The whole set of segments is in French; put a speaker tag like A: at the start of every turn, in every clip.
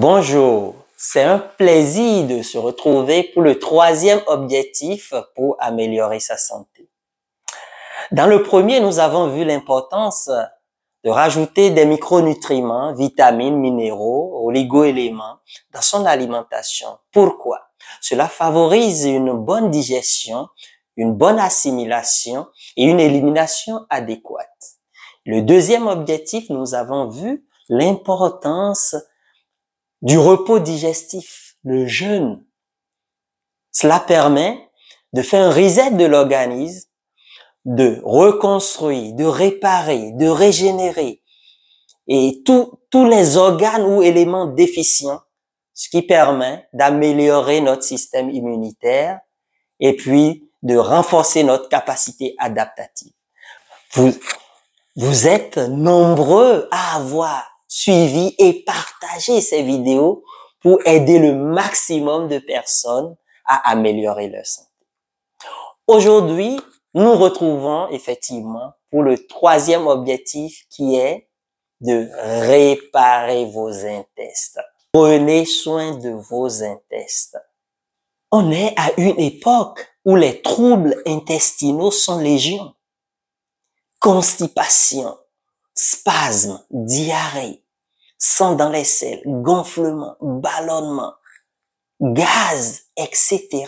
A: Bonjour, c'est un plaisir de se retrouver pour le troisième objectif pour améliorer sa santé. Dans le premier, nous avons vu l'importance de rajouter des micronutriments, vitamines, minéraux, oligo-éléments dans son alimentation. Pourquoi? Cela favorise une bonne digestion, une bonne assimilation et une élimination adéquate. Le deuxième objectif, nous avons vu l'importance du repos digestif, le jeûne. Cela permet de faire un reset de l'organisme, de reconstruire, de réparer, de régénérer et tous les organes ou éléments déficients, ce qui permet d'améliorer notre système immunitaire et puis de renforcer notre capacité adaptative. Vous êtes nombreux à avoir suivi et partagé ces vidéos pour aider le maximum de personnes à améliorer leur santé. Aujourd'hui, nous retrouvons effectivement pour le troisième objectif qui est de réparer vos intestins. Prenez soin de vos intestins. On est à une époque où les troubles intestinaux sont légion. Constipation, spasmes, diarrhée, sang dans les selles, gonflement, ballonnement, gaz, etc.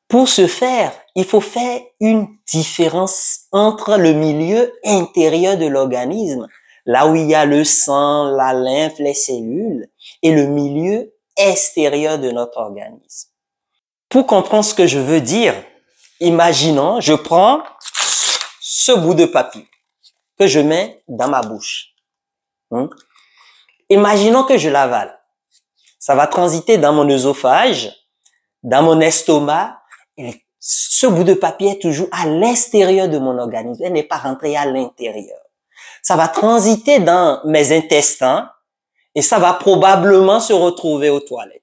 A: Pour ce faire, il faut faire une différence entre le milieu intérieur de l'organisme, là où il y a le sang, la lymphe, les cellules, et le milieu extérieur de notre organisme. Pour comprendre ce que je veux dire, imaginons, je prends ce bout de papier que je mets dans ma bouche. Imaginons que je l'avale. Ça va transiter dans mon œsophage, dans mon estomac. Et ce bout de papier est toujours à l'extérieur de mon organisme. Elle n'est pas rentrée à l'intérieur. Ça va transiter dans mes intestins et ça va probablement se retrouver aux toilettes.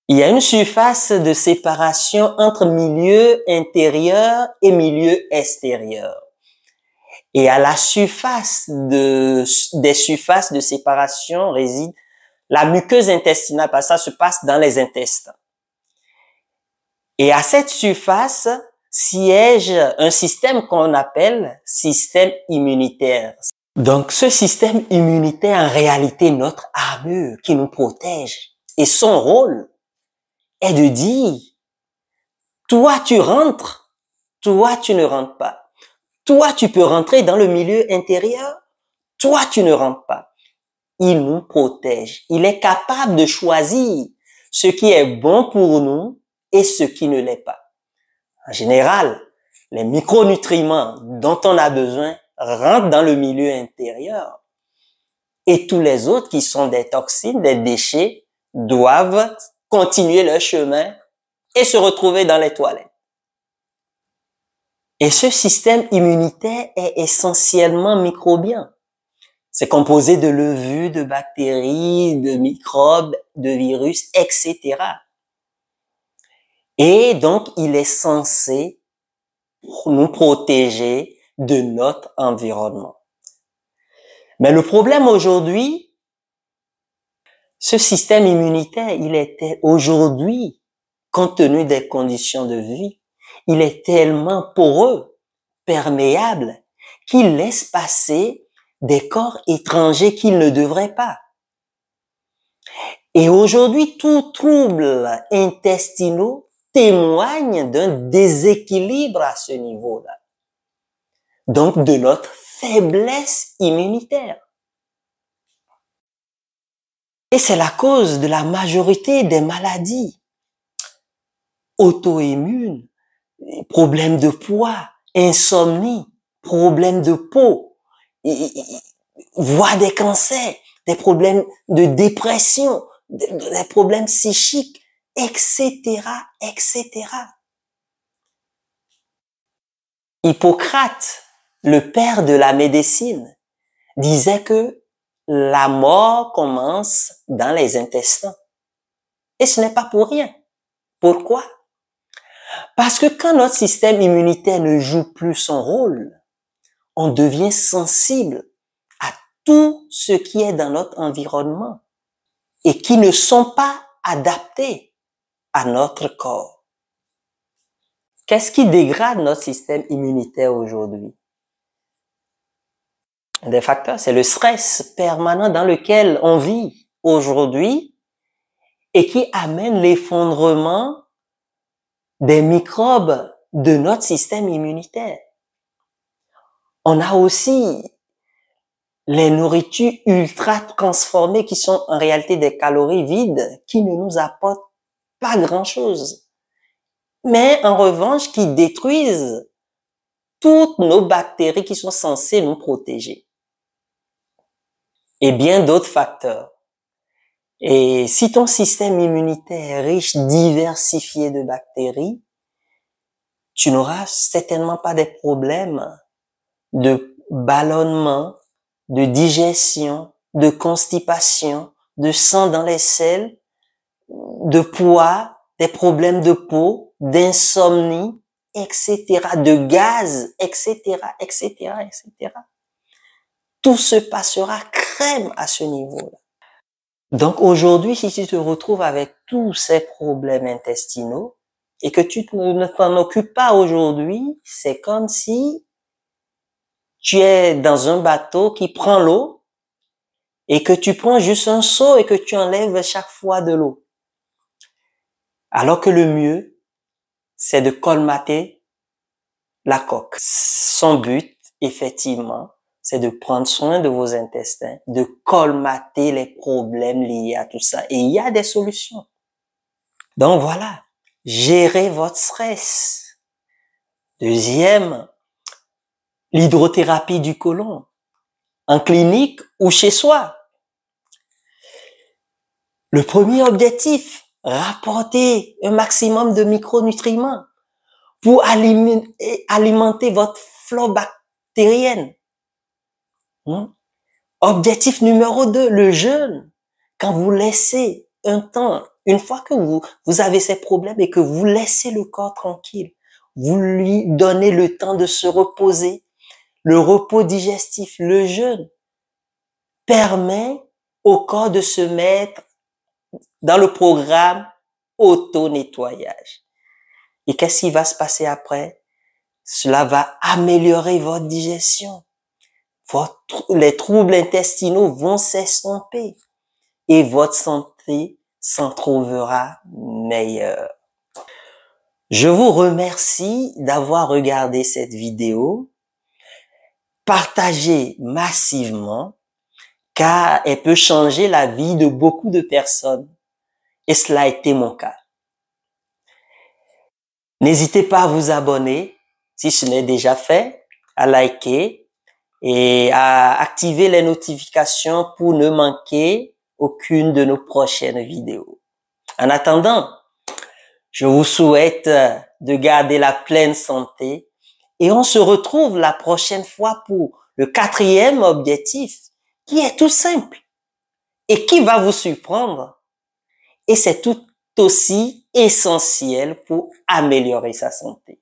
A: Il y a une surface de séparation entre milieu intérieur et milieu extérieur. Et à la surface des surfaces de séparation réside la muqueuse intestinale, parce que ça se passe dans les intestins. Et à cette surface siège un système qu'on appelle système immunitaire. Donc ce système immunitaire, en réalité, notre armure qui nous protège. Et son rôle est de dire, toi tu rentres, toi tu ne rentres pas. Toi tu peux rentrer dans le milieu intérieur, toi tu ne rentres pas. Il nous protège. Il est capable de choisir ce qui est bon pour nous et ce qui ne l'est pas. En général, les micronutriments dont on a besoin rentrent dans le milieu intérieur et tous les autres qui sont des toxines, des déchets, doivent continuer leur chemin et se retrouver dans les toilettes. Et ce système immunitaire est essentiellement microbien. C'est composé de levures, de bactéries, de microbes, de virus, etc. Et donc, il est censé nous protéger de notre environnement. Mais le problème aujourd'hui, ce système immunitaire, il est aujourd'hui, compte tenu des conditions de vie, il est tellement poreux, perméable, qu'il laisse passer des corps étrangers qu'il ne devrait pas. Et aujourd'hui, tout trouble intestinaux témoigne d'un déséquilibre à ce niveau-là. Donc, de notre faiblesse immunitaire. Et c'est la cause de la majorité des maladies auto-immunes, problèmes de poids, insomnie, problèmes de peau, voire des cancers, des problèmes de dépression, des problèmes psychiques, etc., etc. Hippocrate, le père de la médecine, disait que la mort commence dans les intestins. Et ce n'est pas pour rien. Pourquoi? Parce que quand notre système immunitaire ne joue plus son rôle, on devient sensible à tout ce qui est dans notre environnement et qui ne sont pas adaptés à notre corps. Qu'est-ce qui dégrade notre système immunitaire aujourd'hui? Un des facteurs, c'est le stress permanent dans lequel on vit aujourd'hui et qui amène l'effondrement des microbes de notre système immunitaire. On a aussi les nourritures ultra transformées qui sont en réalité des calories vides qui ne nous apportent pas grand-chose, mais en revanche qui détruisent toutes nos bactéries qui sont censées nous protéger. Et bien d'autres facteurs. Et si ton système immunitaire est riche, diversifié de bactéries, tu n'auras certainement pas des problèmes de ballonnement, de digestion, de constipation, de sang dans les selles, de poids, des problèmes de peau, d'insomnie, etc., de gaz, etc., etc., etc. Tout se passera crème à ce niveau-là. Donc aujourd'hui, si tu te retrouves avec tous ces problèmes intestinaux et que tu ne t'en occupes pas aujourd'hui, c'est comme si tu es dans un bateau qui prend l'eau et que tu prends juste un seau et que tu enlèves chaque fois de l'eau. Alors que le mieux, c'est de colmater la coque. Son but, effectivement, c'est de prendre soin de vos intestins, de colmater les problèmes liés à tout ça. Et il y a des solutions. Donc voilà, gérez votre stress. Deuxième, l'hydrothérapie du côlon, en clinique ou chez soi. Le premier objectif, rapporter un maximum de micronutriments pour alimenter votre flore bactérienne. Objectif numéro 2, le jeûne. Quand vous laissez un temps, une fois que vous avez ces problèmes et que vous laissez le corps tranquille, vous lui donnez le temps de se reposer. Le repos digestif, le jeûne, permet au corps de se mettre dans le programme auto-nettoyage. Et qu'est-ce qui va se passer après? Cela va améliorer votre digestion. Les troubles intestinaux vont s'estomper et votre santé s'en trouvera meilleure. Je vous remercie d'avoir regardé cette vidéo. Partagez massivement car elle peut changer la vie de beaucoup de personnes. Et cela a été mon cas. N'hésitez pas à vous abonner si ce n'est déjà fait, à liker et à activer les notifications pour ne manquer aucune de nos prochaines vidéos. En attendant, je vous souhaite de garder la pleine santé et on se retrouve la prochaine fois pour le 4e objectif qui est tout simple et qui va vous surprendre. Et c'est tout aussi essentiel pour améliorer sa santé.